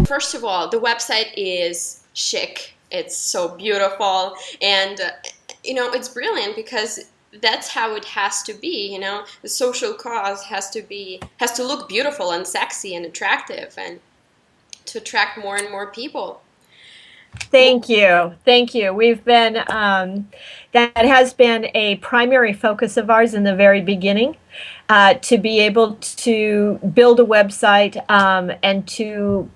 First of all, the website is chic. It's so beautiful, and it's brilliant because that's how it has to be. The social cause has to look beautiful and sexy and attractive, and to attract more and more people. Thank you. Thank you. We've been, that has been a primary focus of ours in the very beginning, to be able to build a website, and to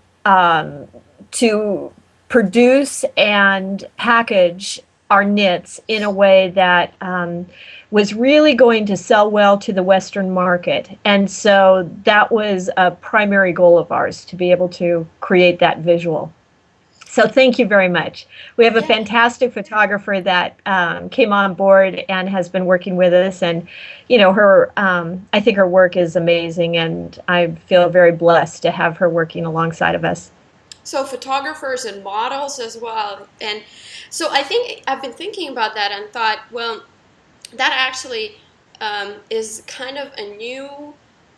produce and package our knits in a way that was really going to sell well to the Western market. And so that was a primary goal of ours, to be able to create that visual. So thank you very much. We have a fantastic photographer that came on board and has been working with us, and I think her work is amazing, and I feel very blessed to have her working alongside of us. So photographers and models as well. And so I think I've been thinking about that and thought, well, that actually is kind of a new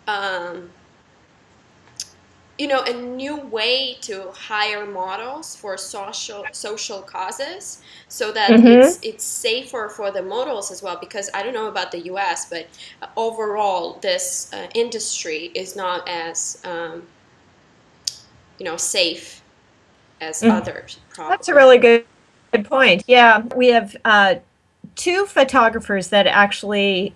a new way to hire models for social causes, so that it's safer for the models as well. Because I don't know about the U.S., but overall, this industry is not as safe as others. Probably. That's a really good point. Yeah, we have two photographers that actually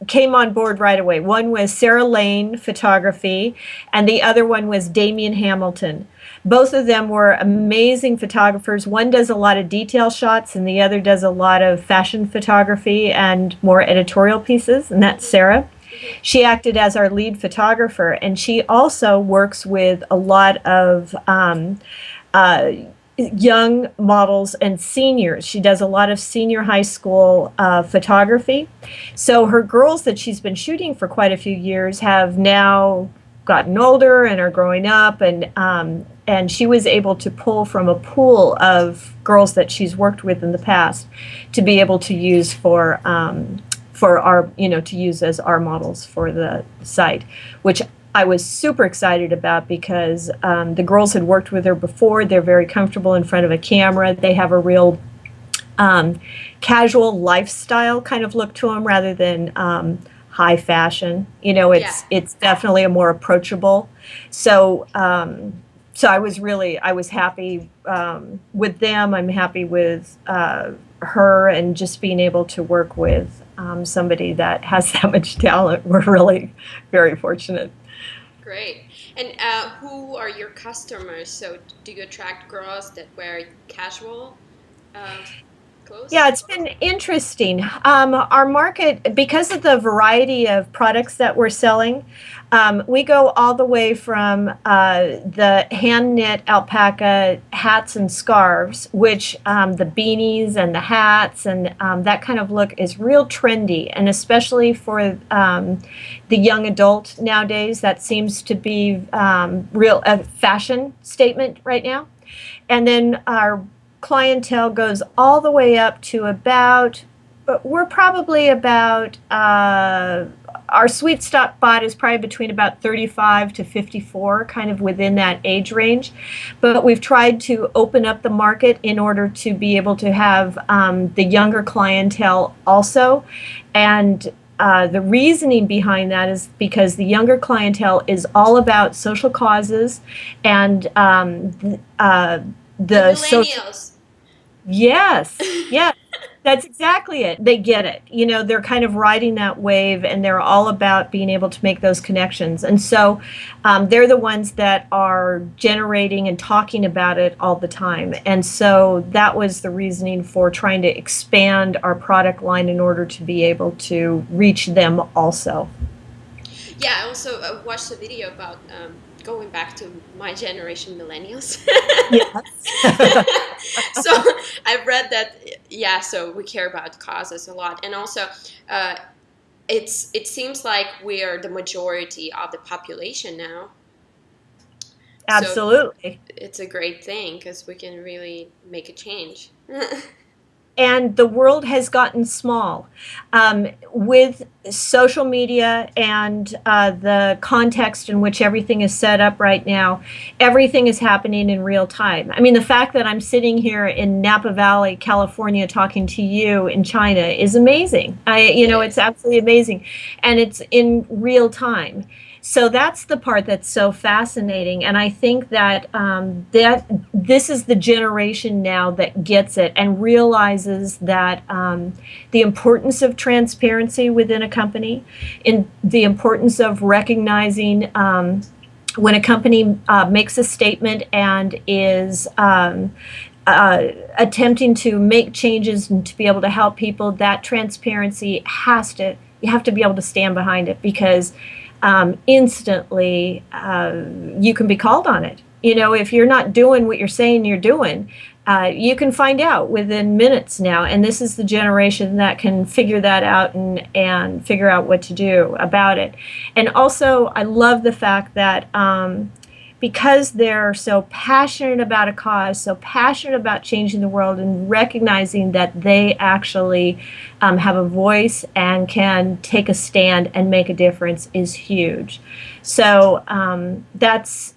came on board right away. One was Sarah Lane Photography, and the other one was Damian Hamilton. Both of them were amazing photographers. One does a lot of detail shots, and the other does a lot of fashion photography and more editorial pieces, and that's Sarah. She acted as our lead photographer, and she also works with a lot of young models and seniors. She does a lot of senior high school photography. So her girls that she's been shooting for quite a few years have now gotten older and are growing up, and she was able to pull from a pool of girls that she's worked with in the past to be able to use for our, to use as our models for the site, which I was super excited about because the girls had worked with her before. They're very comfortable in front of a camera. They have a real casual lifestyle kind of look to them rather than high fashion. It's definitely a more approachable. So I was happy with them. I'm happy with her, and just being able to work with somebody that has that much talent. We're really very fortunate. Great. And who are your customers? So do you attract girls that wear casual clothes? Yeah, it's been interesting. Our market, because of the variety of products that we're selling, we go all the way from the hand-knit alpaca hats and scarves, which the beanies and the hats and that kind of look is real trendy, and especially for the young adult nowadays, that seems to be real a fashion statement right now. And then our clientele goes all the way up to about, we're probably about, our sweet spot is probably between about 35 to 54, kind of within that age range. But we've tried to open up the market in order to be able to have the younger clientele also. And the reasoning behind that is because the younger clientele is all about social causes and the millennials. Yes, yes, that's exactly it. They get it. They're kind of riding that wave, and they're all about being able to make those connections. And so they're the ones that are generating and talking about it all the time. And so that was the reasoning for trying to expand our product line in order to be able to reach them also. Yeah, I also watched a video about going back to my generation, millennials. Yes. So I've read that, so we care about causes a lot. And also, it seems like we are the majority of the population now. So Absolutely. it's a great thing because we can really make a change. And the world has gotten small with social media and the context in which everything is set up right now. Everything is happening in real time. I mean, the fact that I'm sitting here in Napa Valley, California, talking to you in China is amazing. It It's is. absolutely amazing, and it's in real time. So that's the part that's so fascinating, and I think that that this is the generation now that gets it and realizes that the importance of transparency within a company, in the importance of recognizing when a company makes a statement and is attempting to make changes and to be able to help people, that transparency has to, you have to be able to stand behind it, because instantly you can be called on it. If you're not doing what you're saying you're doing, you can find out within minutes now. And this is the generation that can figure that out and figure out what to do about it. And also, I love the fact that because they're so passionate about a cause, so passionate about changing the world and recognizing that they actually have a voice and can take a stand and make a difference is huge. So that's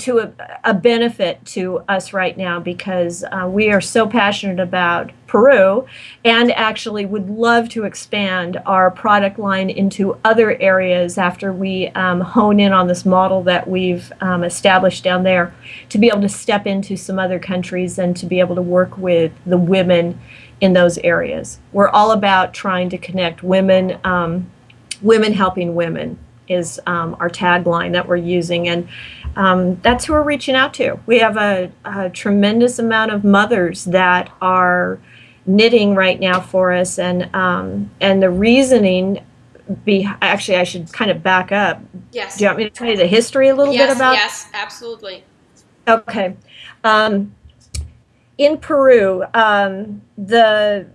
to a benefit to us right now, because we are so passionate about Peru and actually would love to expand our product line into other areas after we hone in on this model that we've established down there, to be able to step into some other countries and to be able to work with the women in those areas. We're all about trying to connect women, women helping women is our tagline that we're using, and that's who we're reaching out to. We have a tremendous amount of mothers that are knitting right now for us, and the reasoning actually, I should kind of back up. Do Yes. you want me to tell you the history a little bit Yes, about? yes, absolutely. Okay. Um, in Peru, the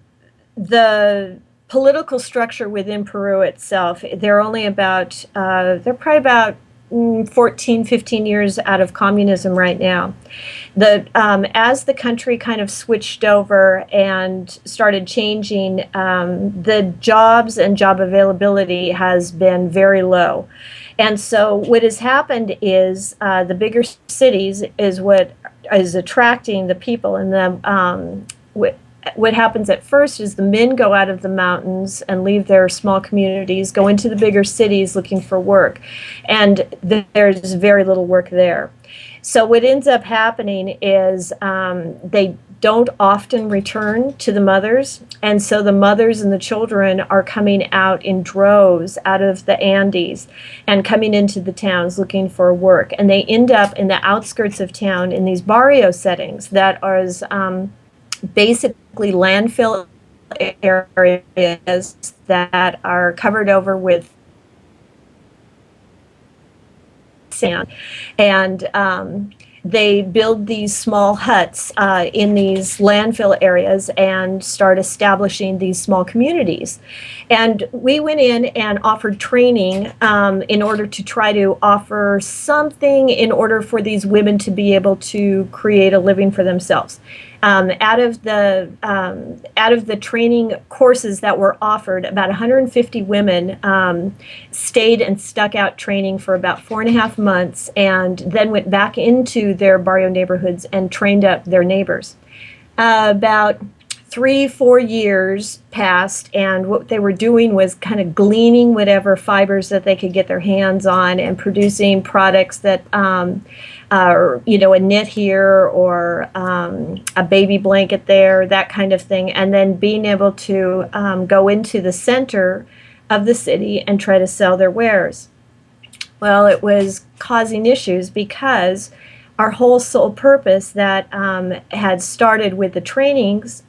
political structure within Peru itself, they're probably about 14, 15 years out of communism right now. As the country kind of switched over and started changing, the jobs and job availability has been very low. And so what has happened is the bigger cities is what is attracting the people, and what happens at first is the men go out of the mountains and leave their small communities, go into the bigger cities looking for work, and there's very little work there. So what ends up happening is they don't often return to the mothers, and so the mothers and the children are coming out in droves out of the Andes and coming into the towns looking for work, and they end up in the outskirts of town in these barrio settings that are basically landfill areas that are covered over with sand, and they build these small huts in these landfill areas and start establishing these small communities. And we went in and offered training in order to try to offer something in order for these women to be able to create a living for themselves. Out of the training courses that were offered, about 150 women stayed and stuck out training for about 4.5 months, and then went back into their barrio neighborhoods and trained up their neighbors. About 3, 4 years passed, and what they were doing was kind of gleaning whatever fibers that they could get their hands on and producing products that a knit here or a baby blanket there, that kind of thing, and then being able to go into the center of the city and try to sell their wares. Well, it was causing issues because our whole sole purpose that had started with the trainings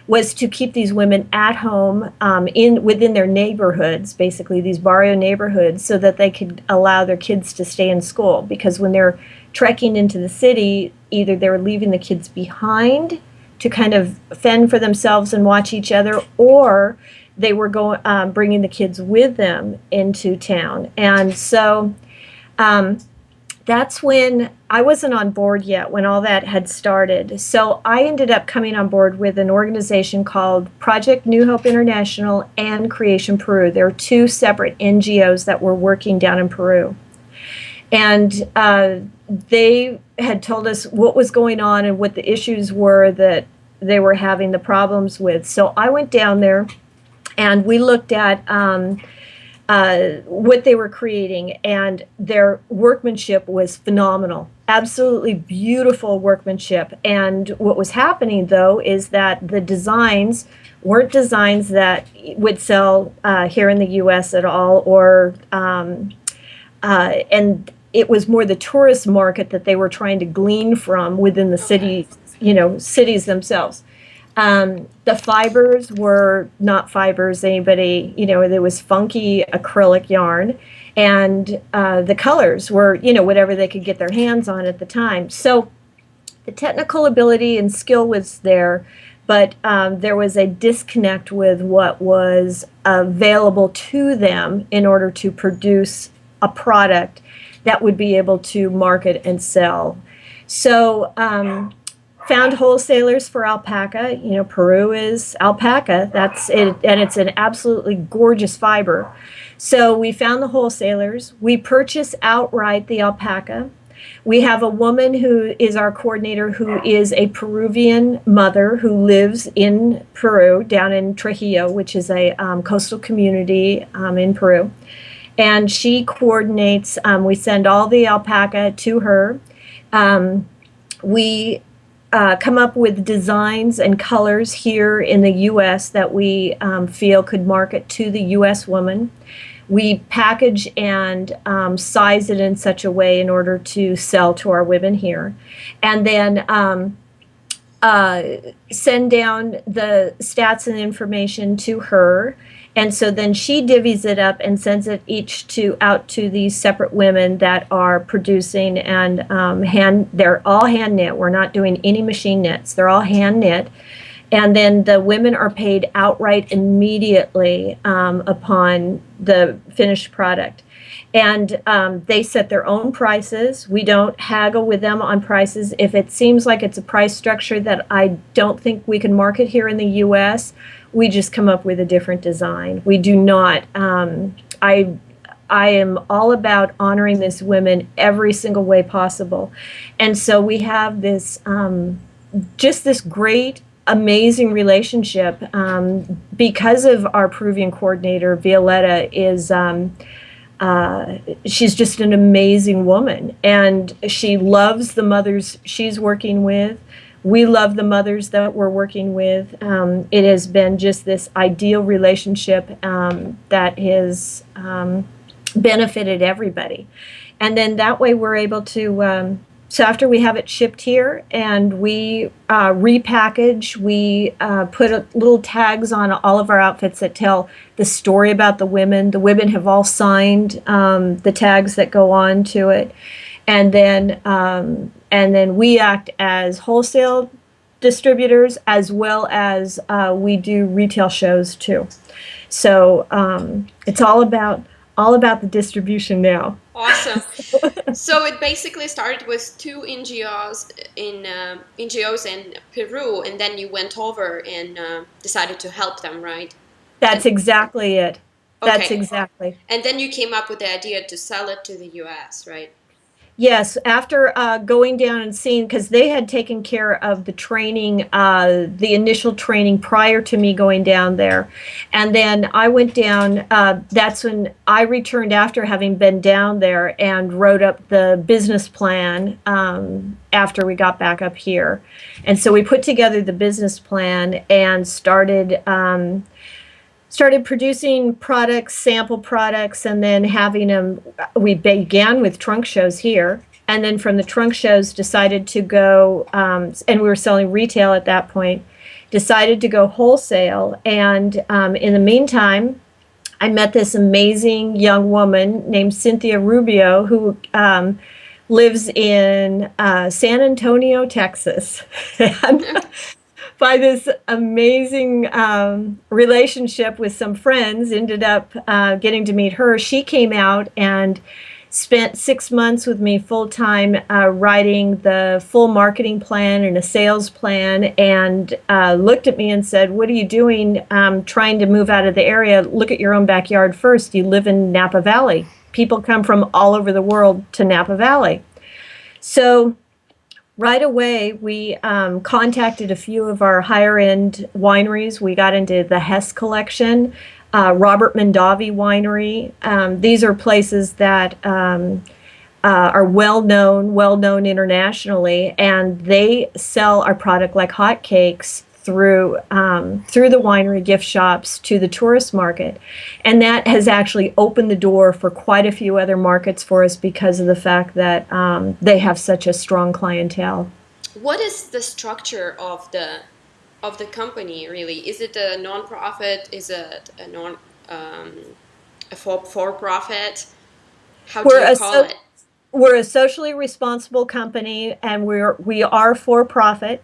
was to keep these women at home within their neighborhoods, basically these barrio neighborhoods, so that they could allow their kids to stay in school. Because when they're trekking into the city, either they were leaving the kids behind to kind of fend for themselves and watch each other, or they were bringing the kids with them into town. And so Um, that's when I wasn't on board yet when all that had started. So I ended up coming on board with an organization called Project New Hope International and Creation Peru. There are two separate NGOs that were working down in Peru. And they had told us what was going on and what the issues were that they were having the problems with. So I went down there and we looked at what they were creating, and their workmanship was phenomenal. Absolutely beautiful workmanship. And what was happening, though, is that the designs weren't designs that would sell here in the U.S. at all, or and it was more the tourist market that they were trying to glean from within the Okay. city, cities themselves. The fibers were not fibers anybody, there was funky acrylic yarn, and the colors were, whatever they could get their hands on at the time. So the technical ability and skill was there, but there was a disconnect with what was available to them in order to produce a product that would be able to market and sell. So, found wholesalers for alpaca. Peru is alpaca. That's it, and it's an absolutely gorgeous fiber. So we found the wholesalers. We purchase outright the alpaca. We have a woman who is our coordinator who is a Peruvian mother who lives in Peru, down in Trujillo, which is a coastal community in Peru. And she coordinates, we send all the alpaca to her. We come up with designs and colors here in the U.S. that we feel could market to the U.S. woman. We package and size it in such a way in order to sell to our women here. And then send down the stats and information to her. And so then she divvies it up and sends it each out to these separate women that are producing, and they're all hand knit. We're not doing any machine knits. They're all hand knit. And then the women are paid outright immediately upon the finished product. And they set their own prices. We don't haggle with them on prices. If it seems like it's a price structure that I don't think we can market here in the U.S., we just come up with a different design. We do not. I am all about honoring these women every single way possible. And so we have this just this great, amazing relationship because of our Peruvian coordinator. Violetta is she's just an amazing woman, and she loves the mothers she's working with. We love the mothers that we're working with. It has been just this ideal relationship that has benefited everybody. And then that way we're able to, so after we have it shipped here and we repackage, we put little tags on all of our outfits that tell the story about the women. The women have all signed the tags that go on to it. And then we act as wholesale distributors, as well as we do retail shows too. So it's all about the distribution now. Awesome. So it basically started with two NGOs in Peru, and then you went over and decided to help them, right? That's And exactly it. That's okay, exactly. and then you came up with the idea to sell it to the US, right? Yes, after going down and seeing, because they had taken care of the training, the initial training prior to me going down there. And then I went down, that's when I returned after having been down there and wrote up the business plan after we got back up here. And so we put together the business plan and started producing products, sample products, and then having them. We began with trunk shows here, and then from the trunk shows decided to go, and we were selling retail at that point, decided to go wholesale. And in the meantime, I met this amazing young woman named Cynthia Rubio who lives in San Antonio, Texas. And by this amazing relationship with some friends, ended up getting to meet her. She came out and spent 6 months with me full time, writing the full marketing plan and a sales plan, and looked at me and said, "What are you doing trying to move out of the area? Look at your own backyard first. You live in Napa Valley. People come from all over the world to Napa Valley." So right away, we contacted a few of our higher end wineries. We got into the Hess collection, Robert Mondavi Winery. These are places that are well known internationally, and they sell our product like hotcakes through the winery gift shops to the tourist market. And that has actually opened the door for quite a few other markets for us because of the fact that they have such a strong clientele. What is the structure of the company really? Is it a non-profit? Is it a non a for-profit? How do We're you a call so, it? we're a socially responsible company, and we are for profit.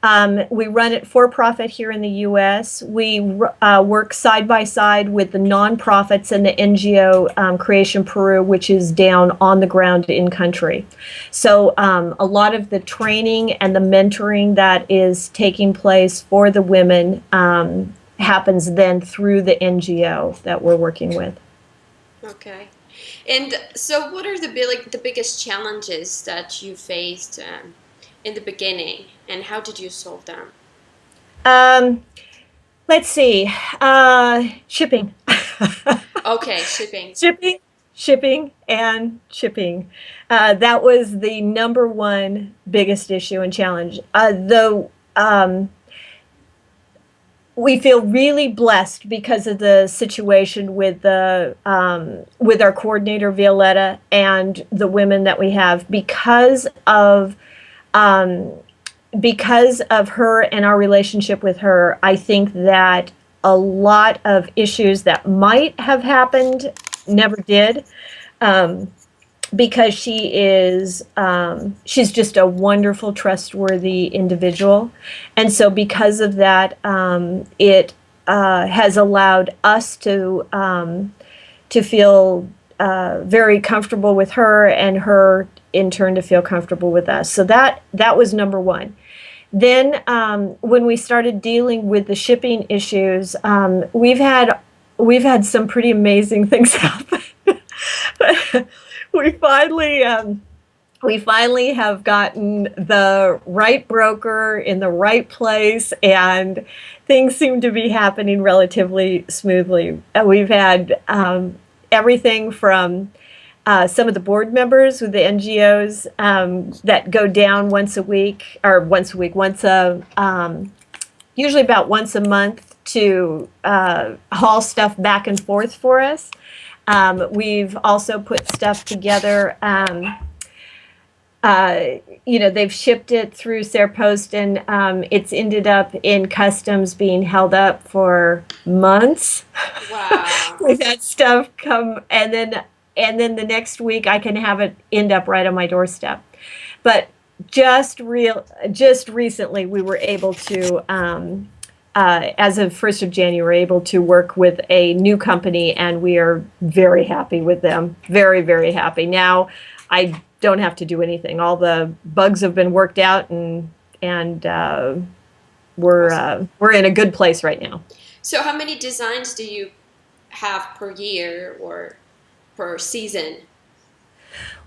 We run it for profit here in the U.S. We work side by side with the nonprofits and the NGO, Creation Peru, which is down on the ground in country. So a lot of the training and the mentoring that is taking place for the women happens then through the NGO that we're working with. Okay. And so, what are the biggest challenges that you faced in the beginning, and how did you solve them? Um, let's see. Shipping. Okay, shipping. shipping, shipping. That was the number one biggest issue and challenge. Though we feel really blessed because of the situation with our coordinator Violetta and the women that we have um, because of her and our relationship with her. I think that a lot of issues that might have happened never did, um, because she's just a wonderful, trustworthy individual, and so because of that, it has allowed us to feel very comfortable with her, and her in turn to feel comfortable with us. So that was number one. Then when we started dealing with the shipping issues, we've had some pretty amazing things happen. we finally we finally have gotten the right broker in the right place, and things seem to be happening relatively smoothly. We've had everything from some of the board members with the NGOs that go down usually about once a month to haul stuff back and forth for us. We've also put stuff together. They've shipped it through Serpost, and it's ended up in customs being held up for months. Wow. We've had stuff come, and then the next week I can have it end up right on my doorstep. But just recently we were able to, as of 1st of January, able to work with a new company, and we are very happy with them. Very, very happy. Now I don't have to do anything. All the bugs have been worked out, and we're in a good place right now. So, how many designs do you have per year or per season?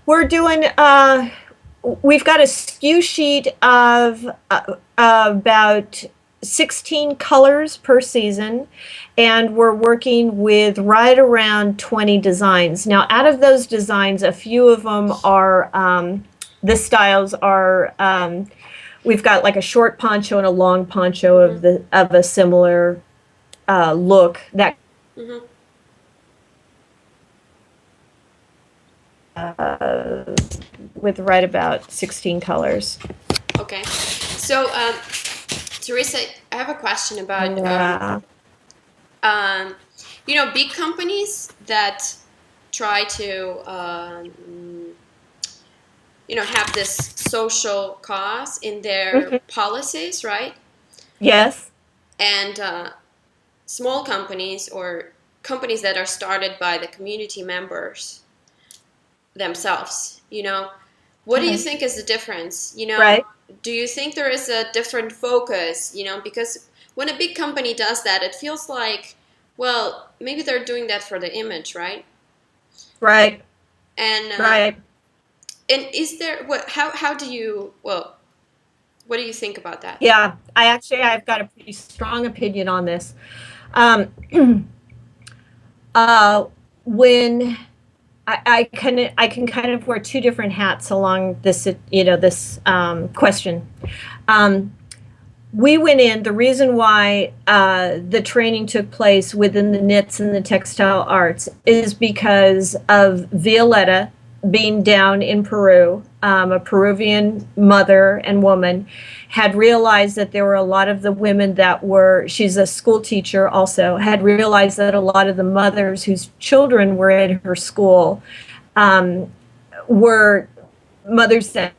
We're doing. We've got a SKU sheet of about 16 colors per season, and we're working with right around 20 designs. Now, out of those designs, a few of them are the styles are. We've got like a short poncho and a long poncho of a similar look that. Mm-hmm. With right about 16 colors. Okay. So, Teresa, I have a question about um, big companies that try to have this social cause in their Mhm. policies, right? Yes. And small companies or companies that are started by the community members themselves, what do you Okay. think is the difference? Right. Do you think there is a different focus? Because when a big company does that, it feels like, well, maybe they're doing that for the image, right? Right. And Right. is there what? How do you? Well, what do you think about that? Yeah. I've got a pretty strong opinion on this. Um, uh, when I can kind of wear two different hats along this, this question. Um, we went in. The reason why the training took place within the knits and the textile arts is because of Violetta being down in Peru, a Peruvian mother and woman, had realized that there were a lot of the women that were, she's a school teacher also, had realized that a lot of the mothers whose children were in her school um, were mothers that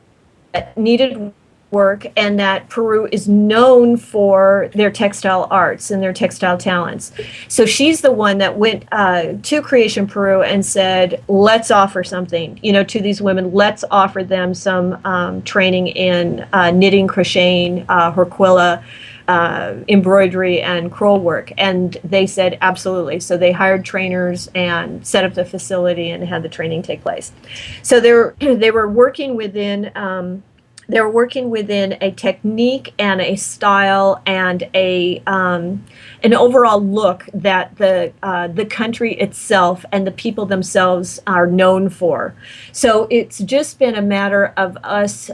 needed work, and that Peru is known for their textile arts and their textile talents. So she's the one that went to Creation Peru and said, let's offer something, to these women. Let's offer them some training in knitting, crocheting, horquilla, embroidery, and crochet work. And they said, absolutely. So they hired trainers and set up the facility and had the training take place. So they were working within they're working within a technique and a style and a an overall look that the country itself and the people themselves are known for. So it's just been a matter of us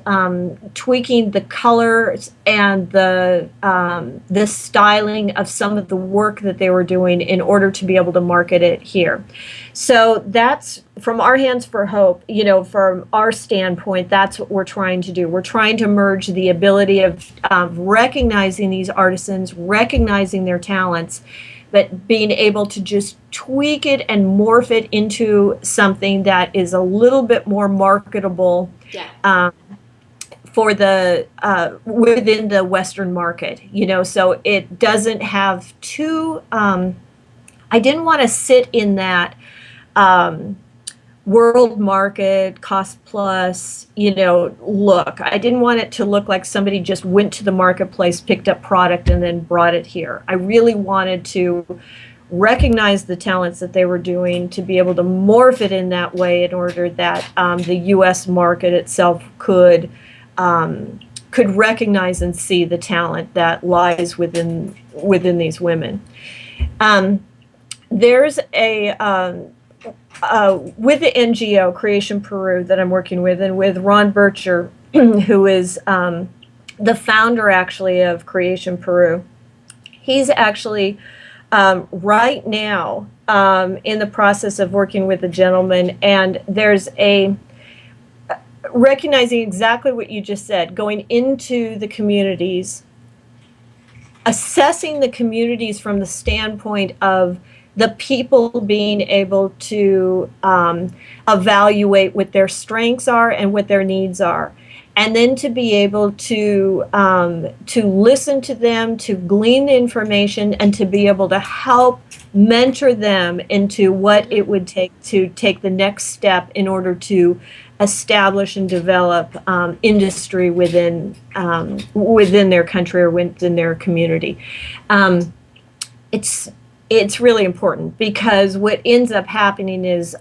tweaking the colors and the styling of some of the work that they were doing in order to be able to market it here. So that's from our hands for hope, from our standpoint, that's what we're trying to do. We're trying to merge the ability of recognizing these artisans, recognizing their talents, but being able to just tweak it and morph it into something that is a little bit more marketable Yeah. for the within the Western market, so it doesn't have too. I didn't want to sit in that world market cost plus, look. I didn't want it to look like somebody just went to the marketplace, picked up product, and then brought it here. I really wanted to recognize the talents that they were doing, to be able to morph it in that way in order that the U.S. market itself could recognize and see the talent that lies within these women. There's with the NGO Creation Peru that I'm working with, and with Ron Bircher, who is the founder actually of Creation Peru. He's actually right now in the process of working with a gentleman, and there's a recognizing exactly what you just said, going into the communities, assessing the communities from the standpoint of the people being able to evaluate what their strengths are and what their needs are, and then to be able to listen to them, to glean the information, and to be able to help mentor them into what it would take to take the next step in order to establish and develop industry within their country or within their community. It's really important, because what ends up happening is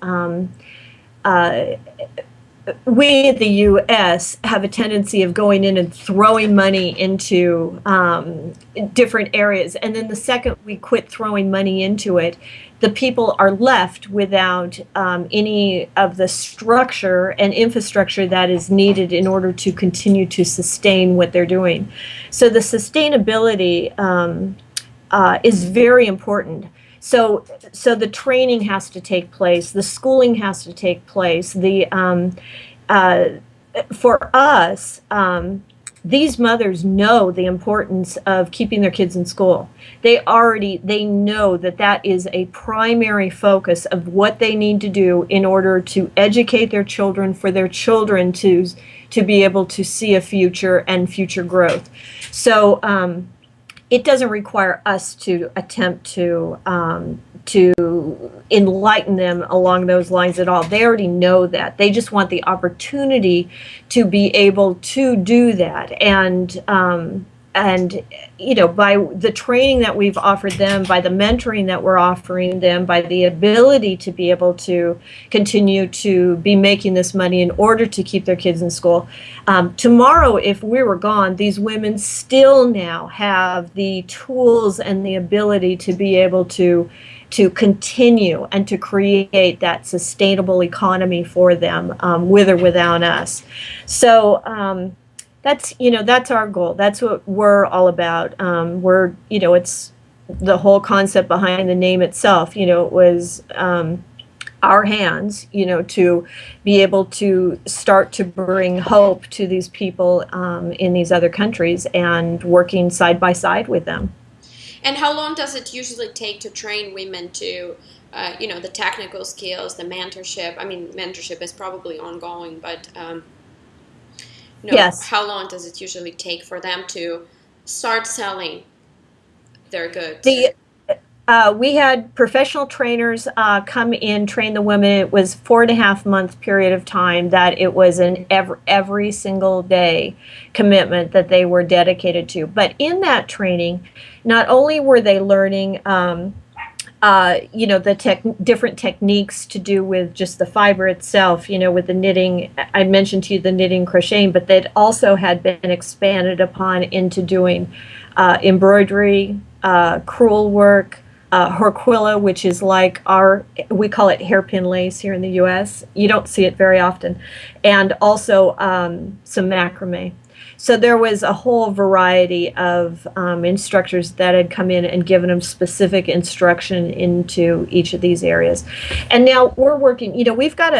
we in the U.S. have a tendency of going in and throwing money into different areas, and then the second we quit throwing money into it, the people are left without any of the structure and infrastructure that is needed in order to continue to sustain what they're doing. So the sustainability is very important. So the training has to take place, the schooling has to take place. For us, these mothers know the importance of keeping their kids in school. They know that is a primary focus of what they need to do in order to educate their children, for their children to be able to see a future and future growth. So it doesn't require us to attempt to enlighten them along those lines at all. They already know that. They just want the opportunity to be able to do that. And you know, by the training that we've offered them, by the mentoring that we're offering them, by the ability to be able to continue to be making this money in order to keep their kids in school. Tomorrow, if we were gone, these women still now have the tools and the ability to be able to continue and to create that sustainable economy for them, with or without us. So that's, you know, that's our goal. That's what we're all about. We're, you know, it's the whole concept behind the name itself. You know, it was our hands, you know, to be able to start to bring hope to these people in these other countries and working side by side with them. And how long does it usually take to train women to, you know, the technical skills, the mentorship? I mean, mentorship is probably ongoing, but you know, Yes. how long does it usually take for them to start selling their goods? The We had professional trainers come in, train the women. It was 4.5 month period of time that it was an every single day commitment that they were dedicated to. But in that training, not only were they learning, you know, the different techniques to do with just the fiber itself, you know, with the knitting. I mentioned to you the knitting, crocheting, but that also had been expanded upon into doing embroidery, crewel work, horquilla, which is like we call it hairpin lace here in the U.S. You don't see it very often, and also some macrame. So there was a whole variety of instructors that had come in and given them specific instruction into each of these areas. And now we're working, you know, we've got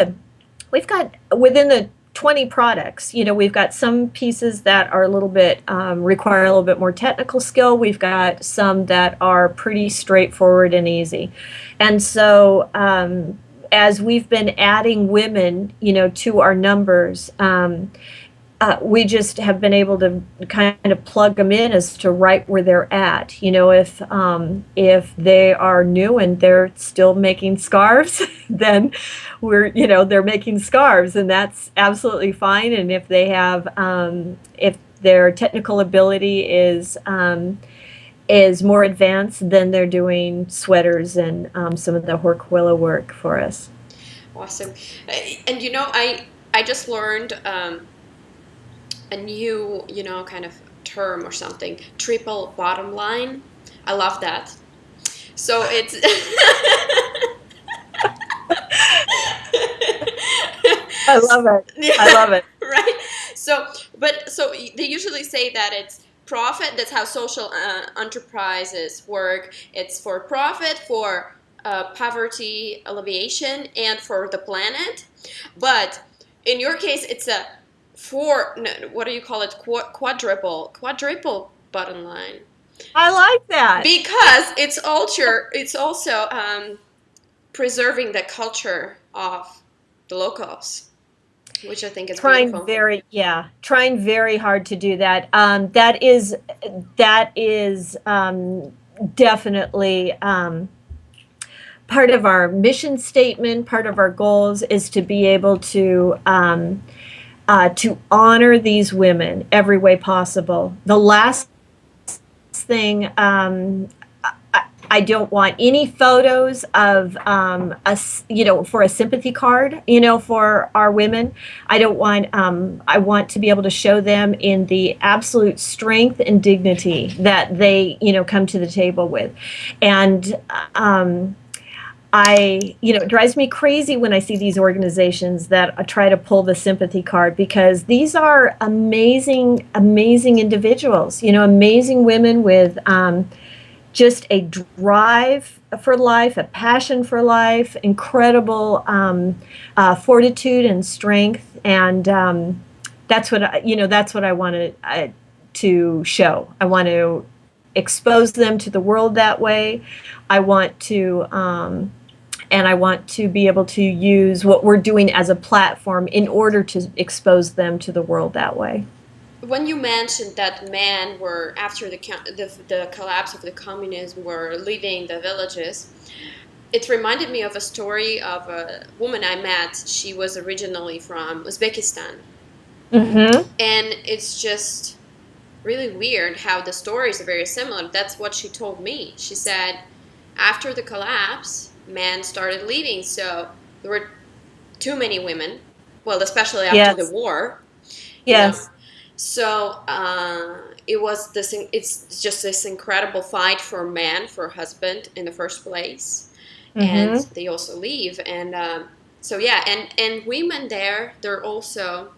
within the 20 products, you know, we've got some pieces that are a little bit, require a little bit more technical skill. We've got some that are pretty straightforward and easy. And so as we've been adding women, you know, to our numbers, we just have been able to kind of plug them in as to right where they're at. You know, if they are new and they're still making scarves, then you know, they're making scarves, and that's absolutely fine. And if they have, if their technical ability is more advanced, then they're doing sweaters and some of the horquilla work for us. Awesome. And you know, I just learned a new, you know, kind of term or something, triple bottom line. I love that. So it's I love it. yeah, I love it. right. So they usually say that it's profit. That's how social enterprises work. It's for profit, for poverty alleviation, and for the planet. But in your case, it's a what do you call it? Quadruple bottom line. I like that. Because it's also preserving the culture of the locals, which I think is beautiful. Trying very hard to do that. That is definitely part of our mission statement. Part of our goals is to be able to honor these women every way possible. The last thing, I don't want any photos of us, you know, for a sympathy card, you know, for our women. I don't want, I want to be able to show them in the absolute strength and dignity that they, you know, come to the table with. And you know, it drives me crazy when I see these organizations that try to pull the sympathy card, because these are amazing, amazing individuals, you know, amazing women with just a drive for life, a passion for life, incredible fortitude and strength. And that's what that's what I want to show. I want to expose them to the world that way. I want to and I want to be able to use what we're doing as a platform in order to expose them to the world that way. when you mentioned that men were after the collapse of the communism were leaving the villages, it reminded me of a story of a woman I met. She was originally from Uzbekistan, Mm-hmm. and it's just really weird how the stories are very similar. That's what she told me. She said after the collapse, men started leaving, so there were too many women. Well, especially after the Yes. war, you know. Yes. So it was this. It's just this incredible fight for man, for husband in the first place, and Mm-hmm. they also leave. And so yeah, and women there, they're also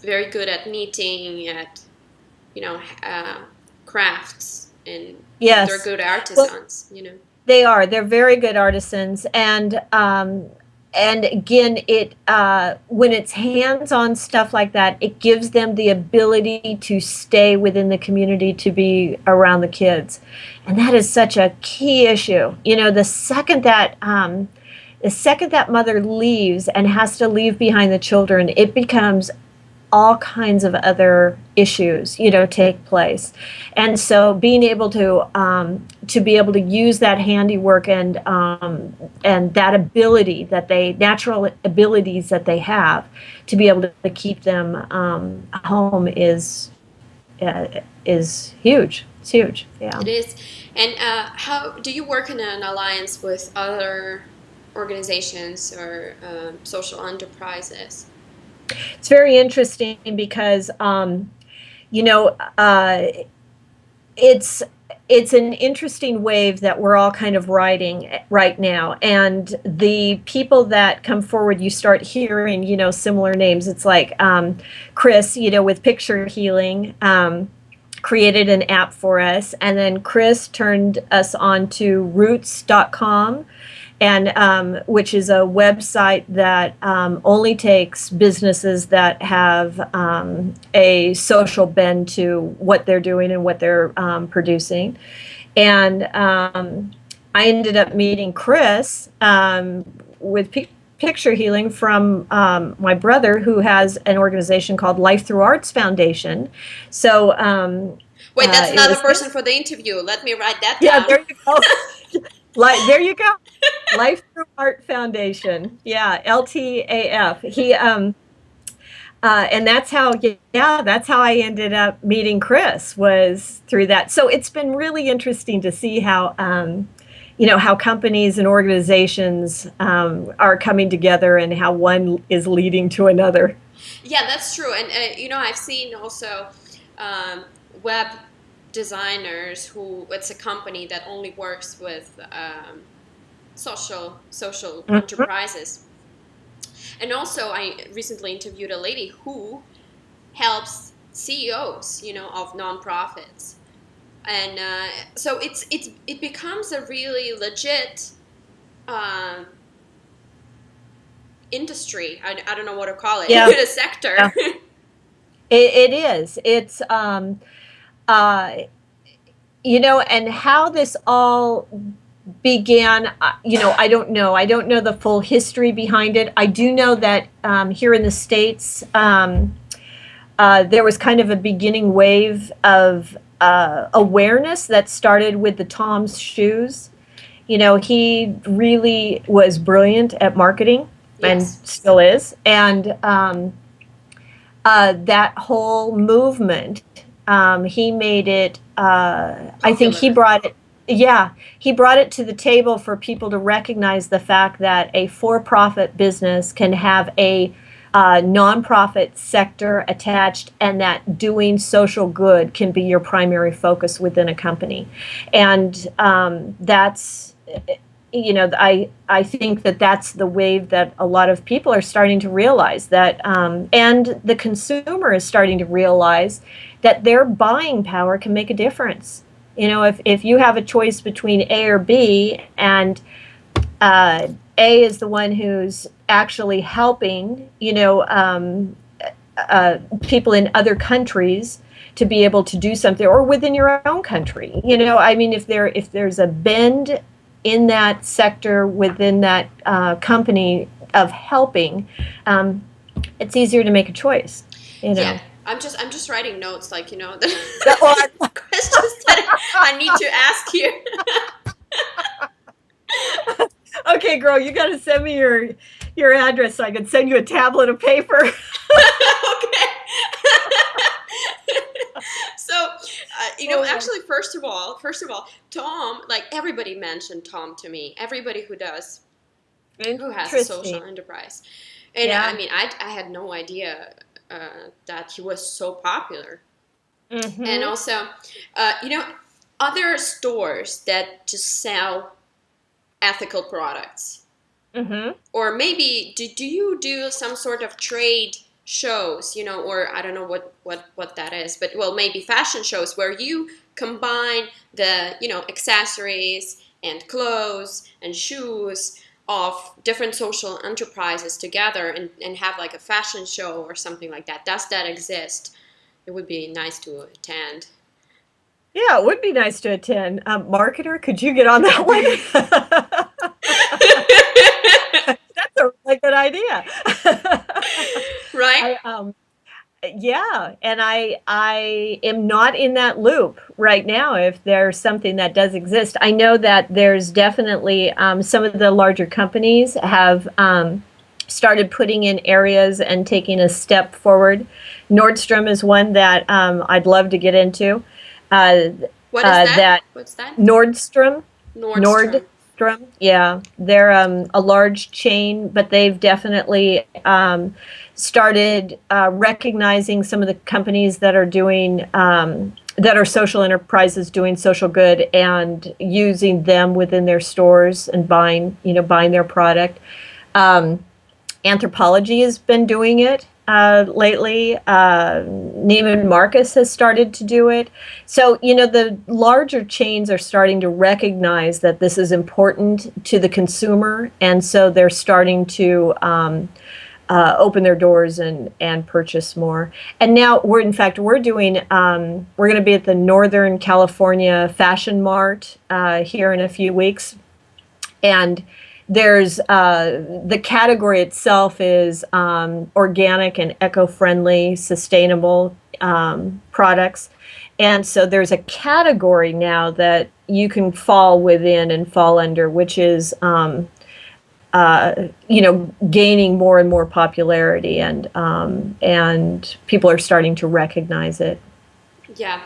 very good at knitting, at you know crafts, and they're Yes. good Well, artisans. You know. they are. They're very good artisans, and again, it when it's hands-on stuff like that, it gives them the ability to stay within the community, to be around the kids, and that is such a key issue. You know, the second that mother leaves and has to leave behind the children, it becomes all kinds of other issues, you know, take place. And so being able to be able to use that handiwork and that ability that they natural abilities that they have to be able to keep them home is huge. It's huge. Yeah. It is. And how do you work in an alliance with other organizations or social enterprises? It's very interesting because you know, it's it's an interesting wave that we're all kind of riding right now, and the people that come forward, you start hearing, you know, similar names. It's like Chris, you know, with picture healing, created an app for us, and then Chris turned us on to roots.com, and which is a website that only takes businesses that have a social bend to what they're doing and what they're producing. And I ended up meeting Chris with picture healing from my brother, who has an organization called Life Through Arts Foundation. So Wait, that's it another was person for the interview. Let me write that yeah, down. there you go. Like there you go. Life Through Art Foundation. Yeah, LTAF. And that's how, yeah, that's how I ended up meeting Chris, was through that. So it's been really interesting to see how, you know, how companies and organizations are coming together, and how one is leading to another. Yeah, that's true. And you know, I've seen also um, web designers who it's a company that only works with social Mhm. enterprises. And also, I recently interviewed a lady who helps CEOs, you know, of nonprofits, and so it becomes a really legit um, industry. I don't know what to call it, Yeah, a sector. yeah. It is. It's uh, you know, and how this all began, you know, I don't know. I don't know the full history behind it. I do know that here in the States, there was kind of a beginning wave of awareness that started with the Tom's shoes. You know, he really was brilliant at marketing, and Yes, still is. And that whole movement, he made it, I think he popular. brought it, yeah, he brought it to the table for people to recognize the fact that a for-profit business can have a nonprofit sector attached, and that doing social good can be your primary focus within a company. And that's, you know, I think that that's the wave that a lot of people are starting to realize, that and the consumer is starting to realize that their buying power can make a difference. You know, if you have a choice between A or B, and uh, A is the one who's actually helping, you know, people in other countries to be able to do something, or within your own country. You know, I mean, if there's a bend in that sector within that company of helping, it's easier to make a choice. You Yeah, know. I'm just writing notes, like, the That questions that I need to ask you. Okay, girl, you got to send me your address so I can send you a tablet of paper. Okay. So, Oh, actually, first of all, Tom, like everybody mentioned Tom to me. Everybody who has a social interesting. enterprise, and I Yeah. mean, I had no idea that he was so popular. And Mm-hmm. also, uh, you know, other stores that just sell ethical products, Mm-hmm. or maybe do you do some sort of trade shows, or I don't know what that is, but well, maybe fashion shows where you combine the accessories and clothes and shoes of different social enterprises together, and have like a fashion show or something like that. Does that exist? It would be nice to attend. Yeah, it would be nice to attend. Marketer, could you get on that one? That's a really good idea. Right. I Yeah, and I am not in that loop right now. If there's something that does exist, I know that there's definitely some of the larger companies have started putting in areas and taking a step forward. Nordstrom is one that I'd love to get into. Uh, What is that? that What's that? Nordstrom, Nordstrom. Nordstrom, yeah, they're a large chain, but they've definitely started recognizing some of the companies that are doing that are social enterprises doing social good and using them within their stores and buying their product. Um, Anthropology has been doing it lately. Neiman Marcus has started to do it. So, the larger chains are starting to recognize that this is important to the consumer. And so they're starting to open their doors and purchase more. And now we're going to be at the Northern California Fashion Mart here in a few weeks, and there's the category itself is organic and eco-friendly, sustainable products. And so there's a category now that you can fall within and fall under, which is gaining more and more popularity, and people are starting to recognize it. Yeah,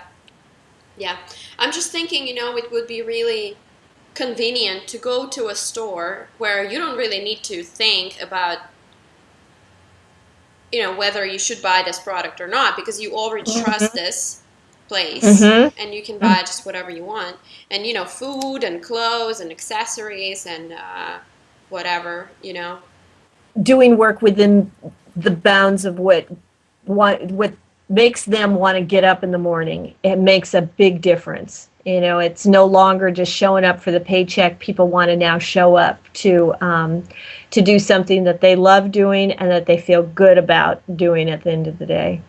yeah. I'm just thinking, it would be really convenient to go to a store where you don't really need to think about, whether you should buy this product or not, because you already trust Mm-hmm. this place Mm-hmm. and you can buy just whatever you want. And, food and clothes and accessories and whatever. Doing work within the bounds of what makes them want to get up in the morning. It makes a big difference. It's no longer just showing up for the paycheck. People want to now show up to do something that they love doing and that they feel good about doing at the end of the day.